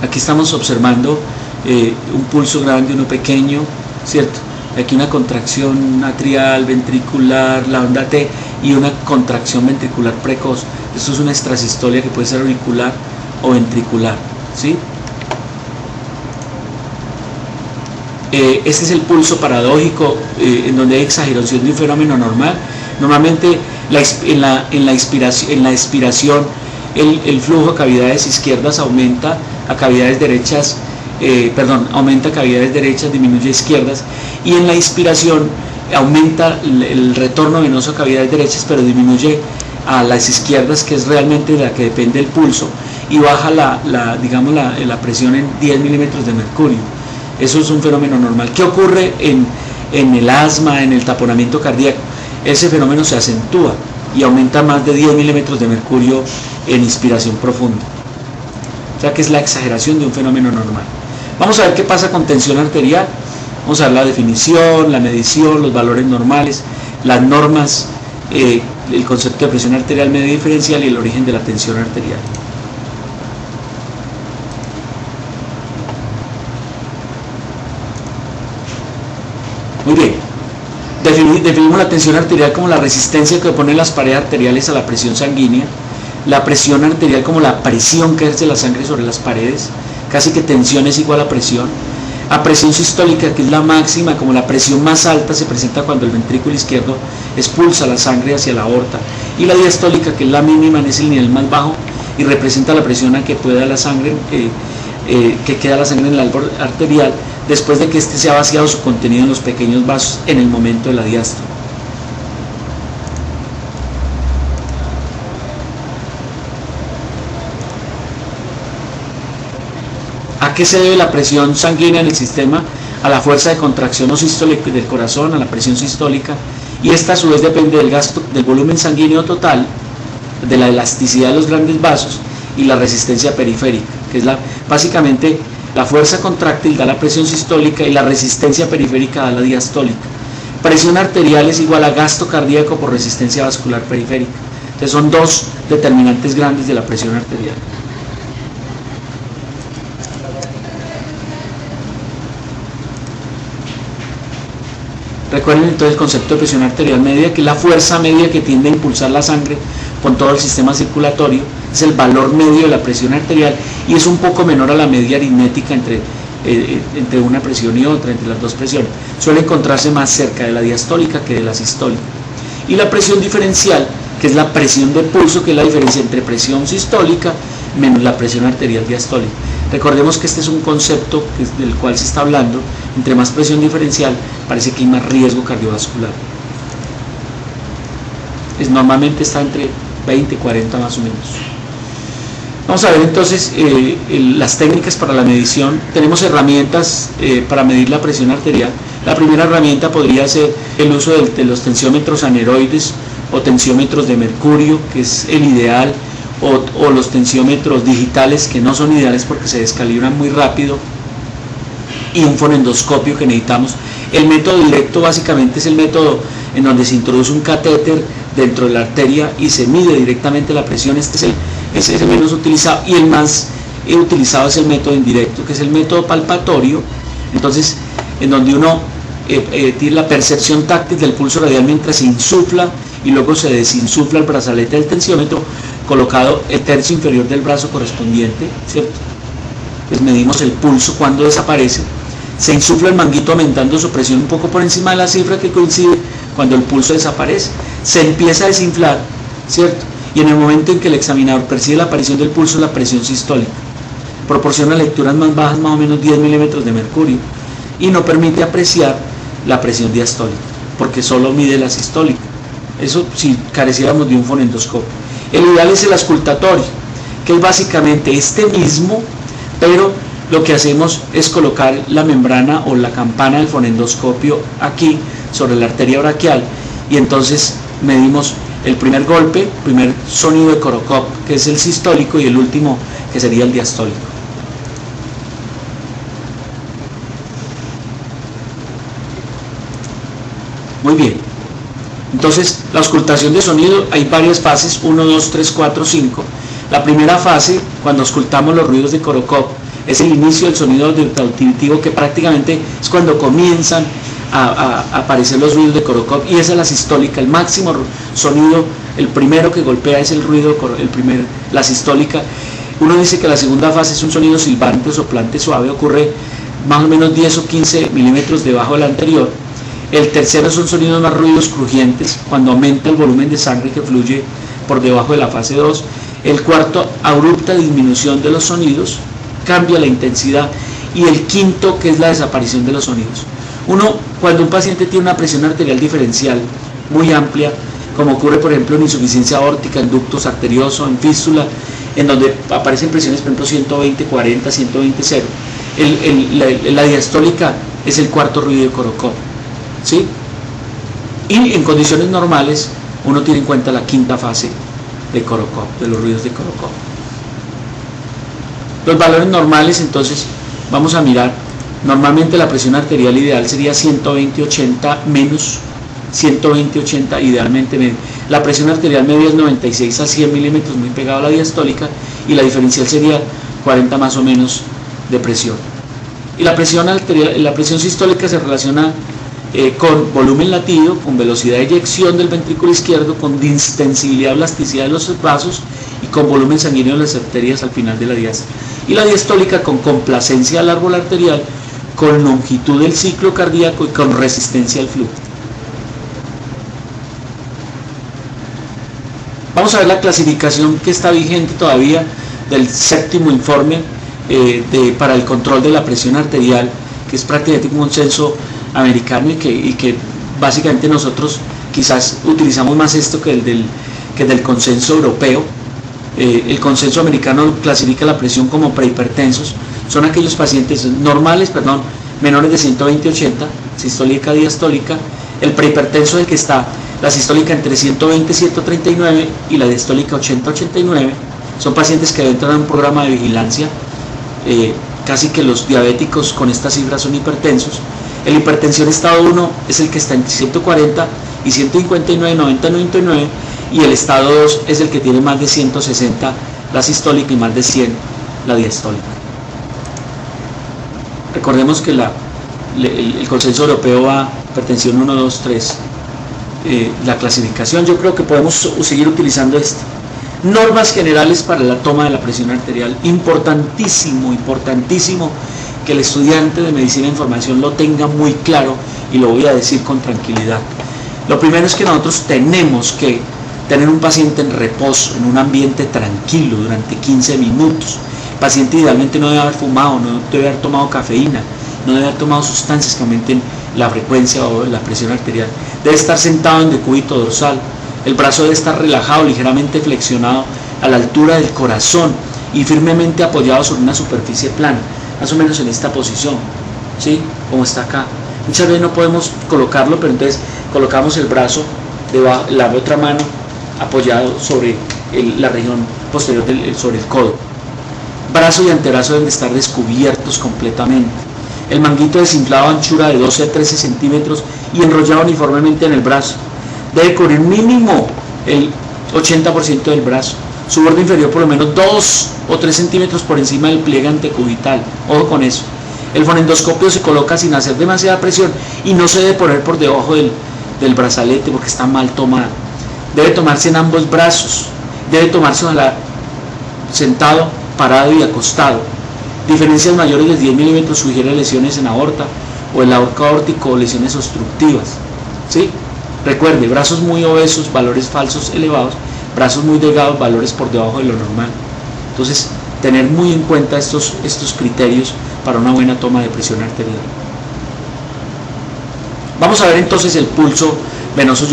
Aquí estamos observando un pulso grande, uno pequeño, ¿cierto? Aquí una contracción atrial, ventricular, la onda T, y una contracción ventricular precoz. Esto es una extrasistolia que puede ser auricular o ventricular, ¿sí? Este es el pulso paradójico, en donde hay exageración de un fenómeno normal. Normalmente en la expiración el flujo a cavidades izquierdas aumenta, a cavidades derechas, aumenta a cavidades derechas, disminuye a izquierdas, y en la inspiración aumenta el retorno venoso a cavidades derechas, pero disminuye a las izquierdas, que es realmente de la que depende el pulso, y baja la presión en 10 milímetros de mercurio. Eso es un fenómeno normal. ¿Qué ocurre en el asma, en el taponamiento cardíaco? Ese fenómeno se acentúa y aumenta más de 10 milímetros de mercurio en inspiración profunda. O sea que es la exageración de un fenómeno normal. Vamos a ver qué pasa con tensión arterial. Vamos a ver la definición, la medición, los valores normales, las normas, el concepto de presión arterial media diferencial y el origen de la tensión arterial. Muy bien, definimos la tensión arterial como la resistencia que oponen las paredes arteriales a la presión sanguínea, la presión arterial como la presión que ejerce la sangre sobre las paredes, casi que tensión es igual a presión sistólica, que es la máxima, como la presión más alta se presenta cuando el ventrículo izquierdo expulsa la sangre hacia la aorta, y la diastólica, que es la mínima, es el nivel más bajo y representa la presión a que pueda la sangre, que queda la sangre en el árbol arterial después de que éste se ha vaciado su contenido en los pequeños vasos en el momento de la diástole. ¿A qué se debe la presión sanguínea en el sistema? A la fuerza de contracción o sistólica del corazón, a la presión sistólica, y esta a su vez depende del volumen sanguíneo total, de la elasticidad de los grandes vasos y la resistencia periférica, que es básicamente la fuerza contráctil da la presión sistólica y la resistencia periférica da la diastólica. Presión arterial es igual a gasto cardíaco por resistencia vascular periférica. Entonces son dos determinantes grandes de la presión arterial. Recuerden entonces el concepto de presión arterial media, que es la fuerza media que tiende a impulsar la sangre con todo el sistema circulatorio. Es el valor medio de la presión arterial y es un poco menor a la media aritmética entre una presión y otra, entre las dos presiones. Suele encontrarse más cerca de la diastólica que de la sistólica. Y la presión diferencial, que es la presión de pulso, que es la diferencia entre presión sistólica menos la presión arterial diastólica. Recordemos que este es un concepto del cual se está hablando. Entre más presión diferencial, parece que hay más riesgo cardiovascular. Normalmente está entre 20 y 40 más o menos. Vamos a ver entonces las técnicas para la medición. Tenemos herramientas para medir la presión arterial. La primera herramienta podría ser el uso de los tensiómetros aneroides o tensiómetros de mercurio, que es el ideal, o los tensiómetros digitales, que no son ideales porque se descalibran muy rápido, y un fonendoscopio que necesitamos. El método directo básicamente es el método en donde se introduce un catéter dentro de la arteria y se mide directamente la presión. Este es el menos utilizado, y el más utilizado es el método indirecto, que es el método palpatorio. Entonces, en donde uno tiene la percepción táctil del pulso radial mientras se insufla y luego se desinsufla el brazalete del tensiómetro, colocado el tercio inferior del brazo correspondiente, ¿cierto? Pues medimos el pulso cuando desaparece. Se insufla el manguito aumentando su presión un poco por encima de la cifra que coincide cuando el pulso desaparece. Se empieza a desinflar, ¿cierto? Y en el momento en que el examinador percibe la aparición del pulso, la presión sistólica proporciona lecturas más bajas, más o menos 10 milímetros de mercurio, y no permite apreciar la presión diastólica, porque solo mide la sistólica. Eso si careciéramos de un fonendoscopio. El ideal es el auscultatorio, que es básicamente este mismo, pero lo que hacemos es colocar la membrana o la campana del fonendoscopio aquí sobre la arteria braquial, y entonces medimos el primer golpe, primer sonido de Korokop, que es el sistólico, y el último, que sería el diastólico. Muy bien. Entonces, la auscultación de sonido, hay varias fases, 1, 2, 3, 4, 5. La primera fase, cuando auscultamos los ruidos de Korokop, es el inicio del sonido auditivo, que prácticamente es cuando comienzan a aparecer los ruidos de Korokov, y esa es la sistólica, el máximo sonido, el primero que golpea es el ruido, la sistólica. Uno dice que la segunda fase es un sonido silbante o soplante suave, ocurre más o menos 10 o 15 milímetros debajo del anterior. El tercero son sonidos más ruidos crujientes, cuando aumenta el volumen de sangre que fluye por debajo de la fase 2. El cuarto, abrupta disminución de los sonidos, cambia la intensidad. Y el quinto, que es la desaparición de los sonidos. Cuando un paciente tiene una presión arterial diferencial muy amplia, como ocurre por ejemplo en insuficiencia aórtica, en ductos arteriosos, en fístula, en donde aparecen presiones por ejemplo 120, 40, 120, 0, la diastólica es el cuarto ruido de Korokov, ¿sí? Y en condiciones normales uno tiene en cuenta la quinta fase de Korokov, de los ruidos de Korokov. Los valores normales, entonces vamos a mirar. Normalmente la presión arterial ideal sería 120/80 menos 120/80, idealmente menos. La presión arterial media es 96 a 100 milímetros, muy pegado a la diastólica, y la diferencial sería 40 más o menos de presión. Y la presión sistólica se relaciona con volumen latido, con velocidad de eyección del ventrículo izquierdo, con distensibilidad o elasticidad de los vasos y con volumen sanguíneo de las arterias al final de la diástole. Y la diastólica con complacencia al árbol arterial, con longitud del ciclo cardíaco y con resistencia al flujo. Vamos a ver la clasificación que está vigente todavía del séptimo informe para el control de la presión arterial, que es prácticamente un consenso americano y que básicamente nosotros quizás utilizamos más esto que el del consenso europeo. El consenso americano clasifica la presión como prehipertensos. Son aquellos pacientes menores de 120/80, sistólica, diastólica. El prehipertenso es el que está la sistólica entre 120 y 139 y la diastólica 80-89. Son pacientes que entran a un programa de vigilancia. Casi que los diabéticos con estas cifras son hipertensos. El hipertensión estado 1 es el que está entre 140 y 159, 90, 99, y el estado 2 es el que tiene más de 160 la sistólica y más de 100 la diastólica. Recordemos que el consenso europeo va hipertensión 1, 2, 3. La clasificación, yo creo que podemos seguir utilizando esto. Normas generales para la toma de la presión arterial. Importantísimo que el estudiante de medicina de información lo tenga muy claro, y lo voy a decir con tranquilidad. Lo primero es que nosotros tenemos que tener un paciente en reposo, en un ambiente tranquilo durante 15 minutos. El paciente idealmente no debe haber fumado, no debe haber tomado cafeína, no debe haber tomado sustancias que aumenten la frecuencia o la presión arterial. Debe estar sentado en decúbito dorsal. El brazo debe estar relajado, ligeramente flexionado a la altura del corazón y firmemente apoyado sobre una superficie plana, más o menos en esta posición, ¿sí? Como está acá. Muchas veces no podemos colocarlo, pero entonces colocamos el brazo debajo, la otra mano apoyado sobre la región posterior sobre el codo. Brazo y antebrazo deben estar descubiertos completamente. El manguito desinflado a anchura de 12 a 13 centímetros y enrollado uniformemente en el brazo. Debe cubrir mínimo el 80% del brazo. Su borde inferior por lo menos 2 o 3 centímetros por encima del pliegue antecubital. Ojo con eso. El fonendoscopio se coloca sin hacer demasiada presión y no se debe poner por debajo del brazalete porque está mal tomada. Debe tomarse en ambos brazos. Debe tomarse sentado, parado y acostado. Diferencias mayores de 10 milímetros sugieren lesiones en aorta o el arco aórtico o lesiones obstructivas, ¿sí? Recuerde, brazos muy obesos, valores falsos elevados; brazos muy delgados, valores por debajo de lo normal. Entonces, tener muy en cuenta estos criterios para una buena toma de presión arterial. Vamos a ver entonces el pulso venoso